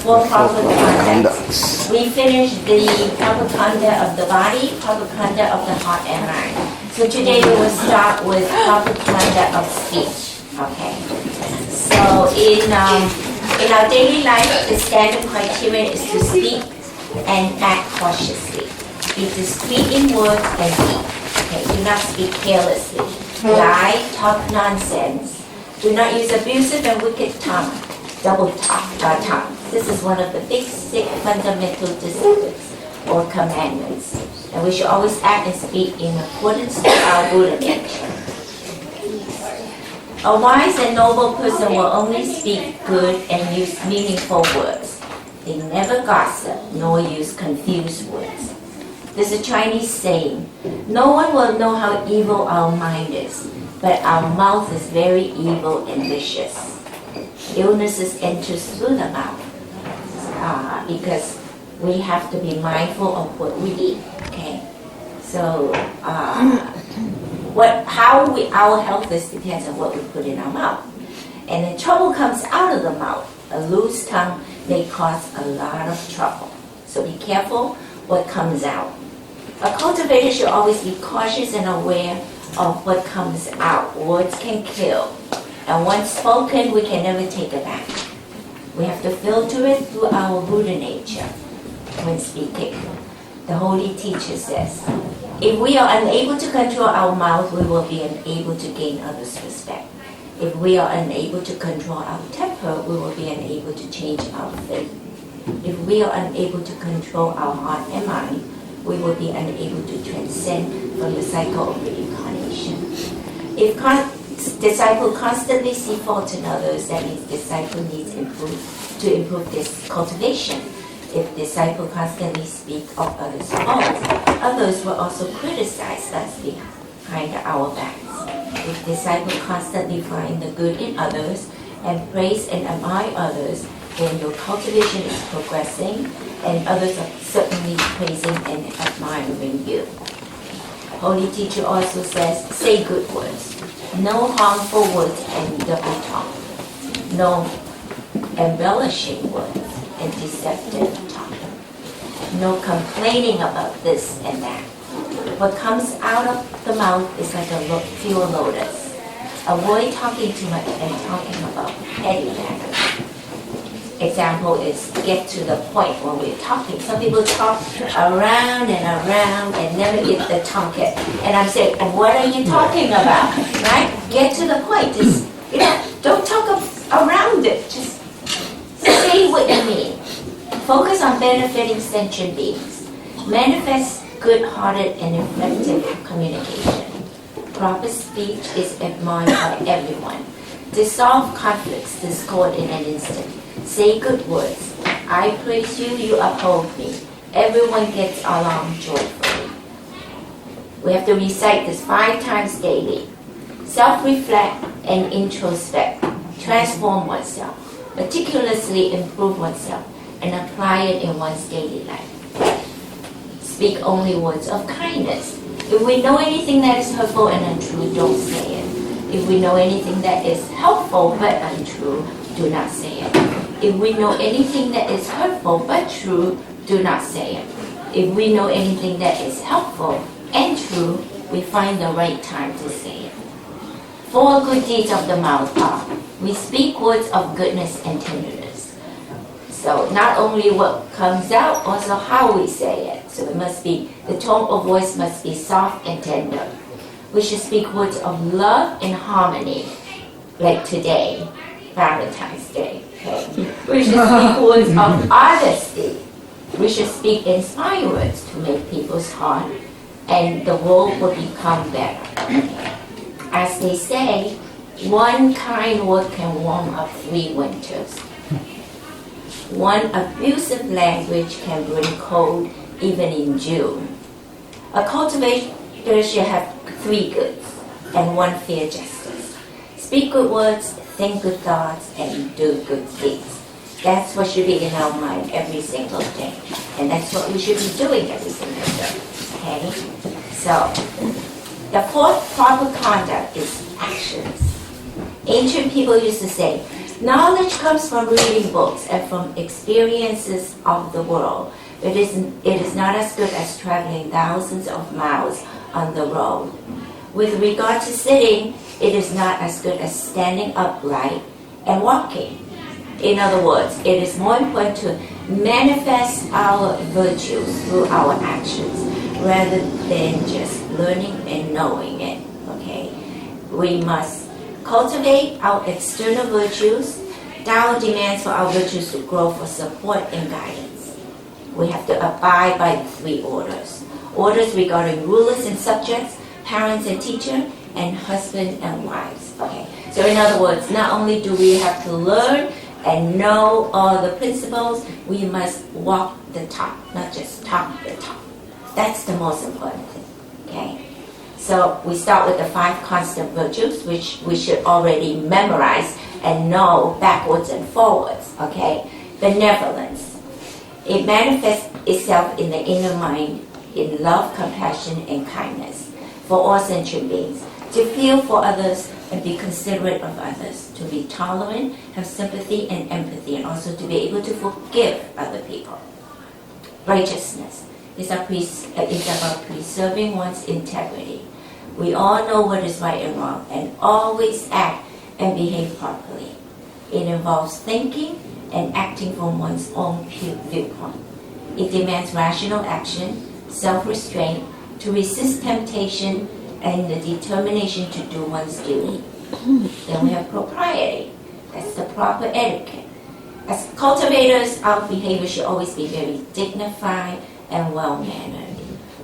for proper conduct. We finished the proper conduct of the body, proper conduct of the heart and mind. So today we will start with proper conduct of speech. Okay. So in our daily life, the standard criterion is to speak and act cautiously. Be discreet in words and deed. Okay. Do not speak carelessly. Lie, talk nonsense. Do not use abusive and wicked tongue. Double tongue. This is one of the basic fundamental disciplines or commandments. And we should always act and speak in accordance with our Buddha nature. A wise and noble person will only speak good and use meaningful words. They never gossip nor use confused words. There's a Chinese saying, no one will know how evil our mind is, but our mouth is very evil and vicious. Illnesses enter through the mouth because we have to be mindful of what we eat. Okay, so our health is depends on what we put in our mouth, and then trouble comes out of the mouth. A loose tongue may cause a lot of trouble. So be careful what comes out. A cultivator should always be cautious and aware of what comes out. Words can kill. And once spoken, we can never take it back. We have to filter it through our Buddha nature when speaking. The Holy Teacher says, if we are unable to control our mouth, we will be unable to gain others' respect. If we are unable to control our temper, we will be unable to change our faith. If we are unable to control our heart and mind, we will be unable to transcend from the cycle of reincarnation. If disciple constantly see fault in others, that means disciple needs to improve this cultivation. If disciple constantly speak of others' faults, others will also criticize us behind our backs. If disciple constantly find the good in others and praise and admire others, then your cultivation is progressing and others are certainly praising and admiring you. Holy Teacher also says, say good words. No harmful words and double tongue. No embellishing words and deceptive tongue. No complaining about this and that. What comes out of the mouth is like a pure lotus. Avoid talking too much and talking about petty matters. Example is get to the point when we're talking. Some people talk around and around and never get the tongue hit. And I'm saying, what are you talking about? Right? Get to the point. Just, don't talk around it. Just say what you mean. Focus on benefiting sentient beings. Manifest good-hearted and effective communication. Proper speech is admired by everyone. Dissolve conflicts, discord in an instant. Say good words. I praise you, you uphold me. Everyone gets along joyfully. We have to recite this 5 times daily. Self-reflect and introspect. Transform oneself. Meticulously improve oneself and apply it in one's daily life. Speak only words of kindness. If we know anything that is hurtful and untrue, don't say it. If we know anything that is helpful but untrue, do not say it. If we know anything that is hurtful but true, do not say it. If we know anything that is helpful and true, we find the right time to say it. 4 good deeds of the mouth are, we speak words of goodness and tenderness. So not only what comes out, also how we say it. So it must be, the tone of voice must be soft and tender. We should speak words of love and harmony, like today, Valentine's Day. Okay. We should speak words of honesty. We should speak inspiring words to make people's heart, and the world will become better. As they say, one kind word can warm up 3 winters. One abusive language can bring cold even in June. A cultivator should have 3 goods and 1 fair justice. Speak good words, think good thoughts, and do good deeds. That's what should be in our mind every single day. And that's what we should be doing every single day. Okay? So, the 4th proper conduct is actions. Ancient people used to say, Knowledge comes from reading books and from experiences of the world. It is not as good as traveling thousands of miles on the road. With regard to sitting, it is not as good as standing upright and walking. In other words, it is more important to manifest our virtues through our actions rather than just learning and knowing it. Okay? We must cultivate our external virtues. Tao demands for our virtues to grow for support and guidance. We have to abide by the 3 orders. Orders regarding rulers and subjects, parents and teachers, and husband and wives. Okay. So in other words, not only do we have to learn and know all the principles, we must walk the talk, not just talk the talk. That's the most important thing. Okay. So we start with the 5 constant virtues, which we should already memorize and know backwards and forwards. Okay. Benevolence. It manifests itself in the inner mind in love, compassion, and kindness for all sentient beings. To feel for others and be considerate of others. To be tolerant, have sympathy and empathy, and also to be able to forgive other people. Righteousness is about preserving one's integrity. We all know what is right and wrong and always act and behave properly. It involves thinking and acting from one's own viewpoint. It demands rational action, self-restraint, to resist temptation, and the determination to do one's duty. Then we have propriety. That's the proper etiquette. As cultivators, our behavior should always be very dignified and well-mannered.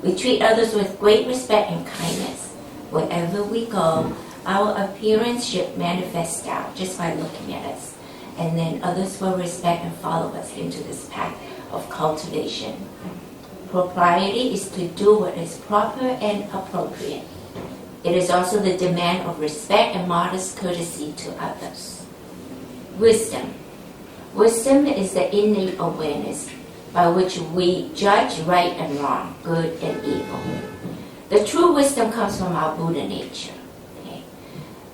We treat others with great respect and kindness. Wherever we go, our appearance should manifest out just by looking at us. And then others will respect and follow us into this path of cultivation. Propriety is to do what is proper and appropriate. It is also the demand of respect and modest courtesy to others. Wisdom. Wisdom is the innate awareness by which we judge right and wrong, good and evil. The true wisdom comes from our Buddha nature. Okay?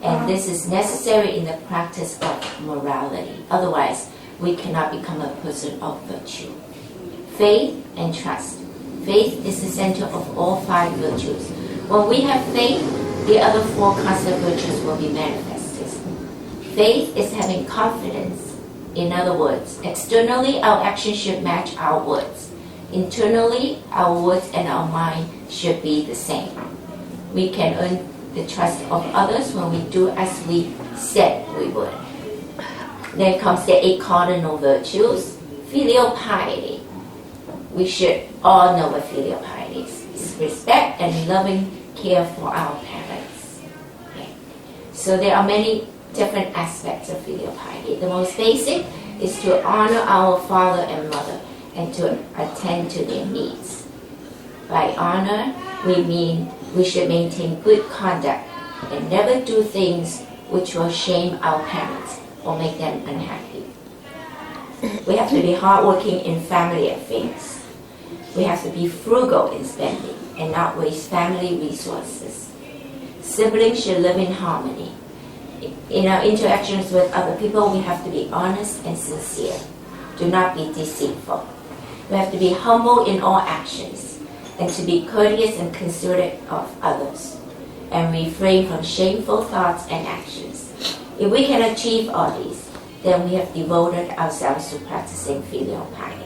And this is necessary in the practice of morality. Otherwise, we cannot become a person of virtue. Faith and trust. Faith is the center of all 5 virtues. When we have faith, the other 4 constant virtues will be manifested. Faith is having confidence. In other words, externally, our actions should match our words. Internally, our words and our mind should be the same. We can earn the trust of others when we do as we said we would. Then comes the 8 cardinal virtues. Filial piety. We should all know what filial piety is. It's respect and loving care for our parents. Okay. So there are many different aspects of filial piety. The most basic is to honor our father and mother and to attend to their needs. By honor, we mean we should maintain good conduct and never do things which will shame our parents or make them unhappy. We have to be hardworking in family affairs. We have to be frugal in spending and not waste family resources. Siblings should live in harmony. In our interactions with other people, we have to be honest and sincere. Do not be deceitful. We have to be humble in all actions and to be courteous and considerate of others and refrain from shameful thoughts and actions. If we can achieve all these, then we have devoted ourselves to practicing filial piety.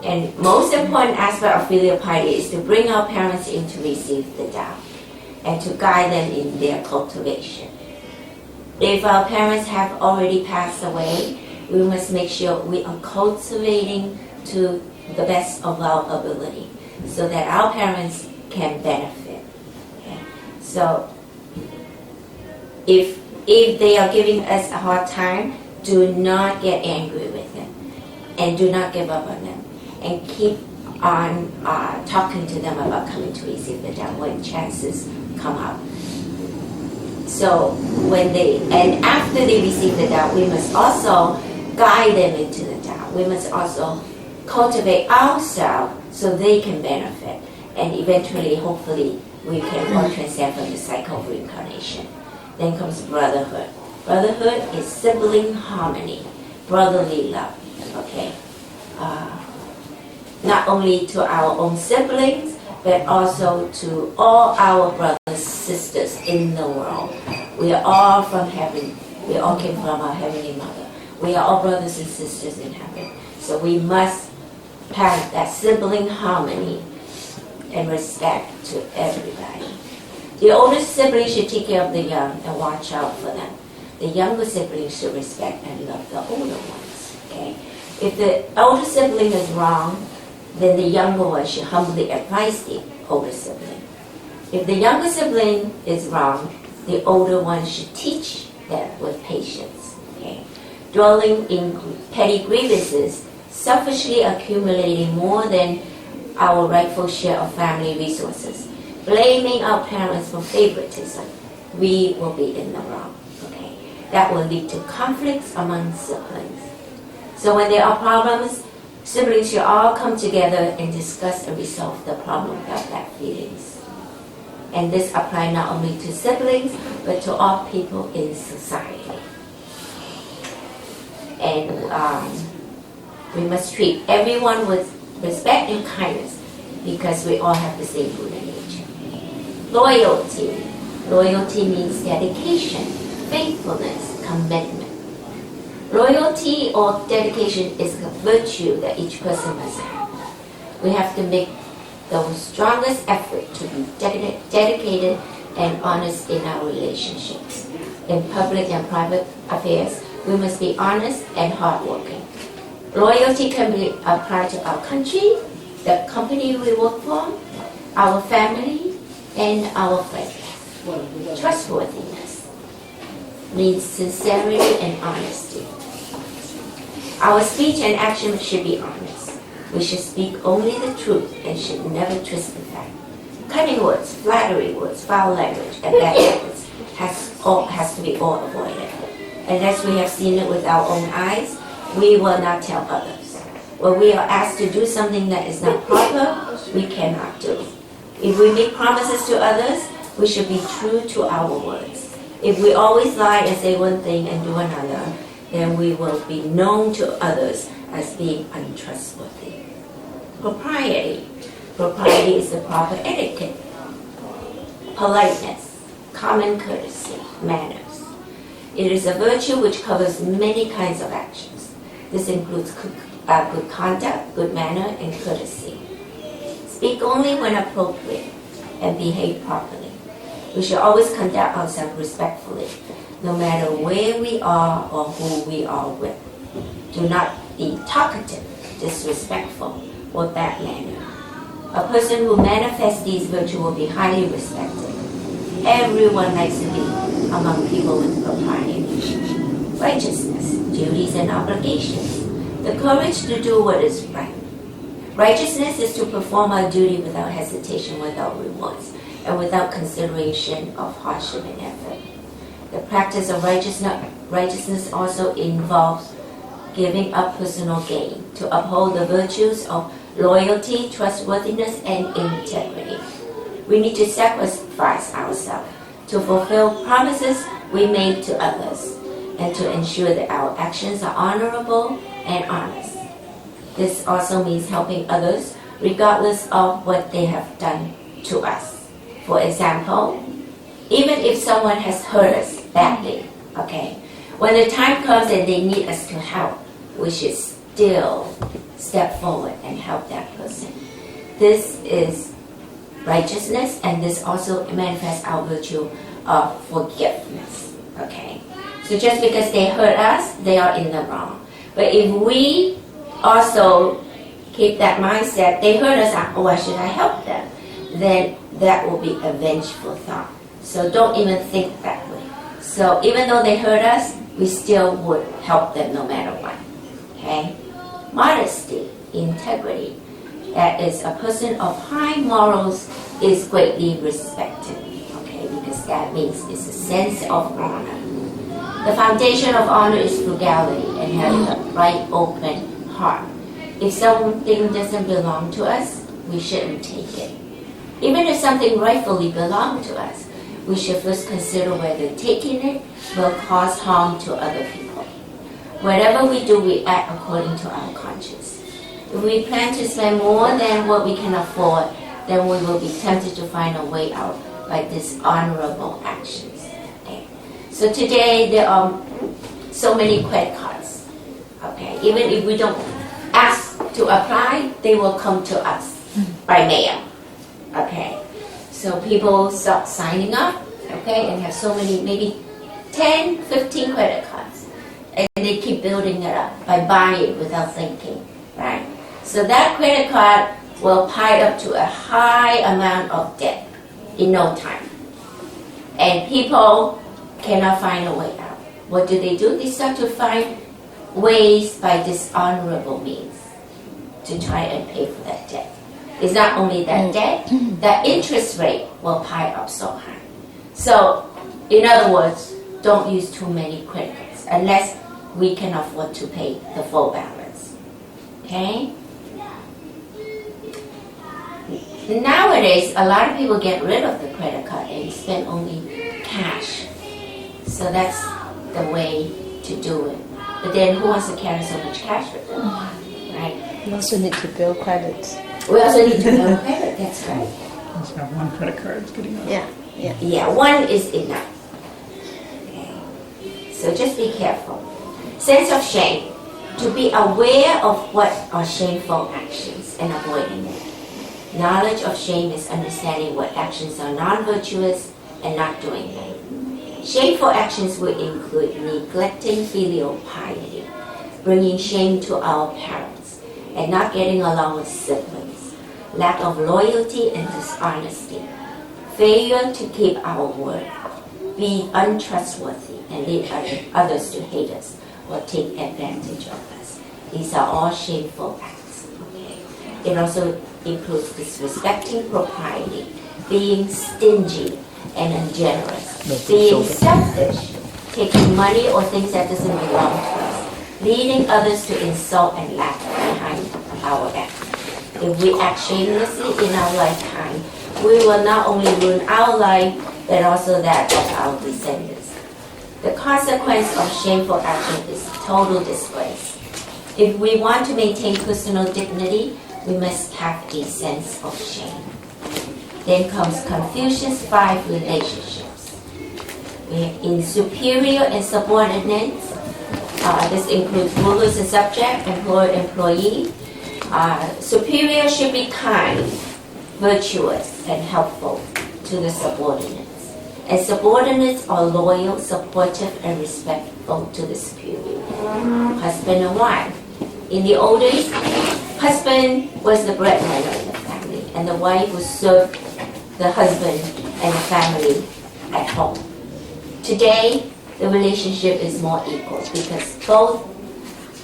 And most important aspect of filial piety is to bring our parents in to receive the Tao and to guide them in their cultivation. If our parents have already passed away, we must make sure we are cultivating to the best of our ability so that our parents can benefit. Okay? So if they are giving us a hard time, do not get angry with them and do not give up on them. And keep on talking to them about coming to receive the Tao when chances come up. So and after they receive the Tao, we must also guide them into the Tao. We must also cultivate ourselves so they can benefit. And eventually, hopefully, we can all transcend from the cycle of reincarnation. Then comes brotherhood. Brotherhood is sibling harmony, brotherly love, okay? Not only to our own siblings, but also to all our brothers, sisters in the world. We are all from heaven. We all came from our Heavenly Mother. We are all brothers and sisters in heaven. So we must have that sibling harmony and respect to everybody. The older siblings should take care of the young and watch out for them. The younger siblings should respect and love the older ones. Okay? If the older sibling is wrong, then the younger one should humbly advise the older sibling. If the younger sibling is wrong, the older one should teach them with patience. Okay? Dwelling in petty grievances, selfishly accumulating more than our rightful share of family resources, blaming our parents for favoritism, we will be in the wrong. Okay? That will lead to conflicts among siblings. So when there are problems, siblings should all come together and discuss and resolve the problem without bad feelings. And this applies not only to siblings, but to all people in society. And we must treat everyone with respect and kindness because we all have the same Buddha nature. Loyalty. Loyalty means dedication, faithfulness, commitment. Loyalty or dedication is a virtue that each person must have. We have to make the strongest effort to be dedicated and honest in our relationships. In public and private affairs, we must be honest and hardworking. Loyalty can be applied to our country, the company we work for, our family, and our friends. Trustworthiness means sincerity and honesty. Our speech and action should be honest. We should speak only the truth and should never twist the fact. Cunning words, flattery words, foul language, and bad habits has to be all avoided. Unless we have seen it with our own eyes, we will not tell others. When we are asked to do something that is not proper, we cannot do. If we make promises to others, we should be true to our words. If we always lie and say one thing and do another, then we will be known to others as being untrustworthy. Propriety. Propriety is the proper etiquette, politeness, common courtesy, manners. It is a virtue which covers many kinds of actions. This includes good conduct, good manner, and courtesy. Speak only when appropriate and behave properly. We should always conduct ourselves respectfully, no matter where we are or who we are with. Do not be talkative, disrespectful, or bad mannered. A person who manifests these virtues will be highly respected. Everyone likes to be among people with propriety. Righteousness, duties and obligations, the courage to do what is right. Righteousness is to perform our duty without hesitation, without rewards, and without consideration of hardship and effort. The practice of righteousness also involves giving up personal gain to uphold the virtues of loyalty, trustworthiness, and integrity. We need to sacrifice ourselves to fulfill promises we made to others and to ensure that our actions are honorable and honest. This also means helping others regardless of what they have done to us. For example, even if someone has hurt us badly, okay, when the time comes and they need us to help, we should still step forward and help that person. This is righteousness, and this also manifests our virtue of forgiveness. Okay, so just because they hurt us, they are in the wrong. But if we also keep that mindset, they hurt us, why should I help them? Then that will be a vengeful thought. So don't even think that way. So even though they hurt us, we still would help them no matter what. Okay? Modesty, integrity. That is, a person of high morals is greatly respected. Okay? Because that means it's a sense of honor. The foundation of honor is frugality and having a bright, open heart. If something doesn't belong to us, we shouldn't take it. Even if something rightfully belongs to us, we should first consider whether taking it will cause harm to other people. Whatever we do, we act according to our conscience. If we plan to spend more than what we can afford, then we will be tempted to find a way out by dishonorable actions. Okay. So today there are so many credit cards. Okay. Even if we don't ask to apply, they will come to us by mail. Okay. So people start signing up, okay, and have so many, maybe 10, 15 credit cards. And they keep building it up by buying without thinking, right? So that credit card will pile up to a high amount of debt in no time. And people cannot find a way out. What do? They start to find ways by dishonorable means to try and pay for that debt. It's not only that debt, the interest rate will pile up so high. So, in other words, don't use too many credit cards unless we can afford to pay the full balance. Okay? Nowadays, a lot of people get rid of the credit card and spend only cash. So that's the way to do it. But then who wants to carry so much cash with them? Right? You also need to build credit. We also need to build credit, that's right. Just have one credit card is good enough. Yeah, one is enough. Okay. So just be careful. Sense of shame. To be aware of what are shameful actions and avoiding it. Knowledge of shame is understanding what actions are non-virtuous and not doing them. Shameful actions will include neglecting filial piety, bringing shame to our parents, and not getting along with siblings, lack of loyalty and dishonesty, failure to keep our word, being untrustworthy and lead others to hate us or take advantage of us. These are all shameful acts. Okay. It also includes disrespecting propriety, being stingy and ungenerous, being selfish, taking money or things that doesn't belong to us, leading others to insult and laugh behind our back. If we act shamelessly in our lifetime, we will not only ruin our life, but also that of our descendants. The consequence of shameful action is total disgrace. If we want to maintain personal dignity, we must have a sense of shame. Then comes Confucius' 5 relationships. In superior and subordinates, this includes rulers and subject, employer, employee. Superior should be kind, virtuous, and helpful to the subordinates. And subordinates are loyal, supportive, and respectful to the superior. Husband and wife. In the old days, husband was the breadwinner in the family, and the wife would serve the husband and the family at home. Today, the relationship is more equal because both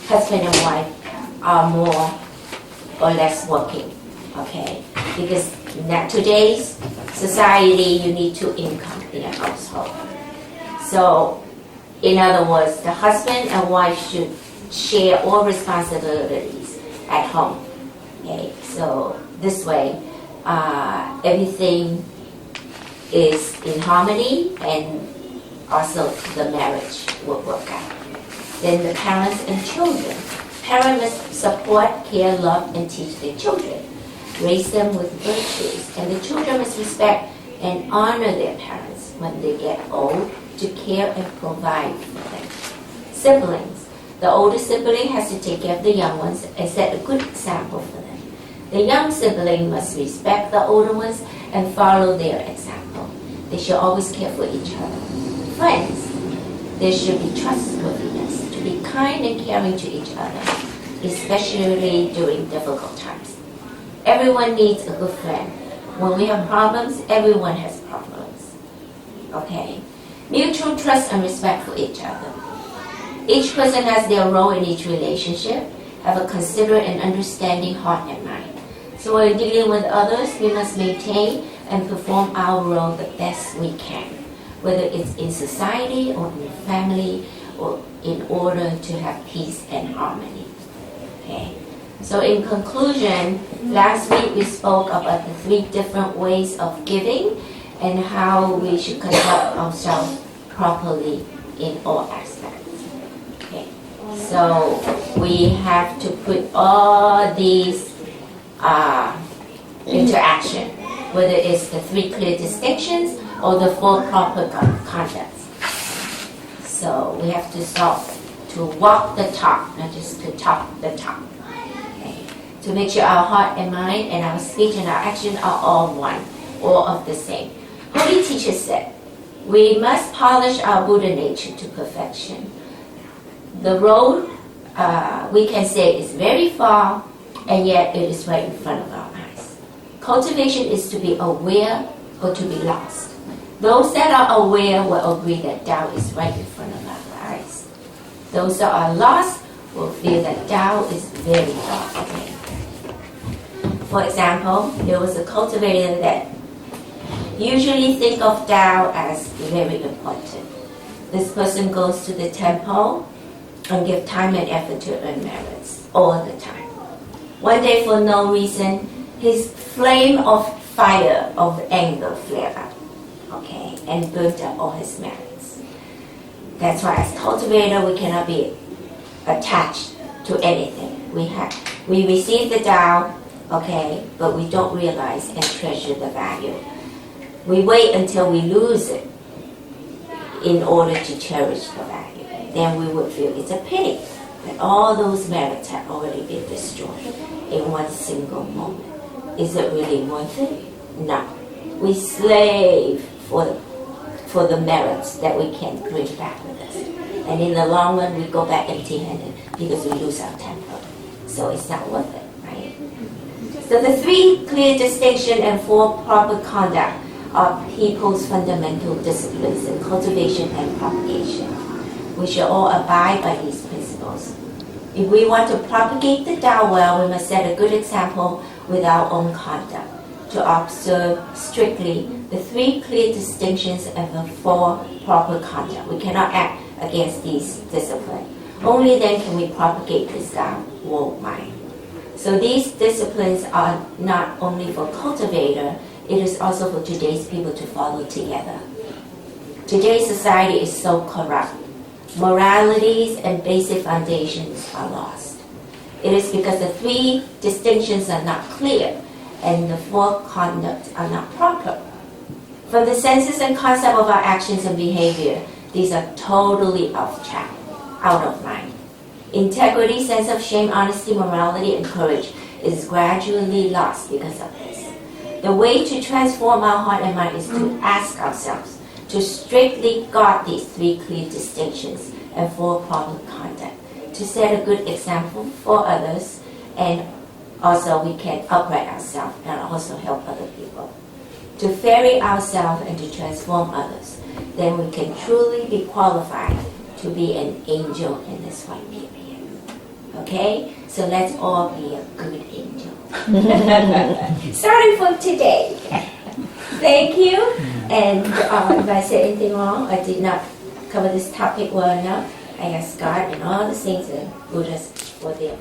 husband and wife are more or less working, okay? Because in today's society, you need 2 incomes in a household. So, in other words, the husband and wife should share all responsibilities at home. Okay, so this way, everything is in harmony, and also the marriage will work out. Then the parents and children. Parents must support, care, love, and teach their children. Raise them with virtues, and the children must respect and honor their parents when they get old, to care and provide for them. Siblings. The older sibling has to take care of the young ones and set a good example for them. The young sibling must respect the older ones and follow their example. They should always care for each other. Friends. There should be trustworthiness, to be kind and caring to each other, especially during difficult times. Everyone needs a good friend. When we have problems, everyone has problems. Okay? Mutual trust and respect for each other. Each person has their role in each relationship. Have a considerate and understanding heart and mind. So when dealing with others, we must maintain and perform our role the best we can, whether it's in society or in family, or in order to have peace and harmony. Okay? So in conclusion, last week we spoke about the 3 different ways of giving, and how we should conduct ourselves properly in all aspects. Okay. So we have to put all these into action, whether it's the 3 clear distinctions or the 4 proper conducts. So we have to start to walk the talk, not just to talk the talk. Okay. To make sure our heart and mind and our speech and our action are all one, all of the same. Holy Teacher said, we must polish our Buddha nature to perfection. The road, we can say, is very far, and yet it is right in front of our eyes. Cultivation is to be aware or to be lost. Those that are aware will agree that Tao is right in front of our eyes. Those that are lost will feel that Tao is very far away. For example, there was a cultivator that usually think of Tao as very important. This person goes to the temple and give time and effort to earn merits all the time. One day, for no reason, his flame of fire, of anger flared up, okay, and burnt up all his merits. That's why as cultivator, we cannot be attached to anything. We receive the Tao, okay, but we don't realize and treasure the value. We wait until we lose it in order to cherish the value. Then we would feel it's a pity that all those merits have already been destroyed in one single moment. Is it really worth it? No. We slave for the merits that we can bring back with us. And in the long run, we go back empty-handed because we lose our temper. So it's not worth it, right? So the 3 clear distinction and 4 proper conduct are people's fundamental disciplines in cultivation and propagation. We should all abide by these principles. If we want to propagate the Tao well, we must set a good example with our own conduct, to observe strictly the 3 clear distinctions and the 4 proper conduct. We cannot act against these disciplines. Only then can we propagate this Tao worldwide. So these disciplines are not only for cultivator, it is also for today's people to follow together. Today's society is so corrupt. Moralities and basic foundations are lost. It is because the 3 distinctions are not clear and the 4 conducts are not proper. From the senses and concept of our actions and behavior, these are totally off track, out of line. Integrity, sense of shame, honesty, morality, and courage is gradually lost because of this. The way to transform our heart and mind is to ask ourselves to strictly guard these 3 clear distinctions and 4 proper conduct, to set a good example for others, and also we can upright ourselves and also help other people. To ferry ourselves and to transform others, then we can truly be qualified to be an angel in this white period. Okay? So let's all be a good angel. Starting from today. Thank you. And if I said anything wrong, I did not cover this topic well enough, I ask God and all the saints and Buddhas for their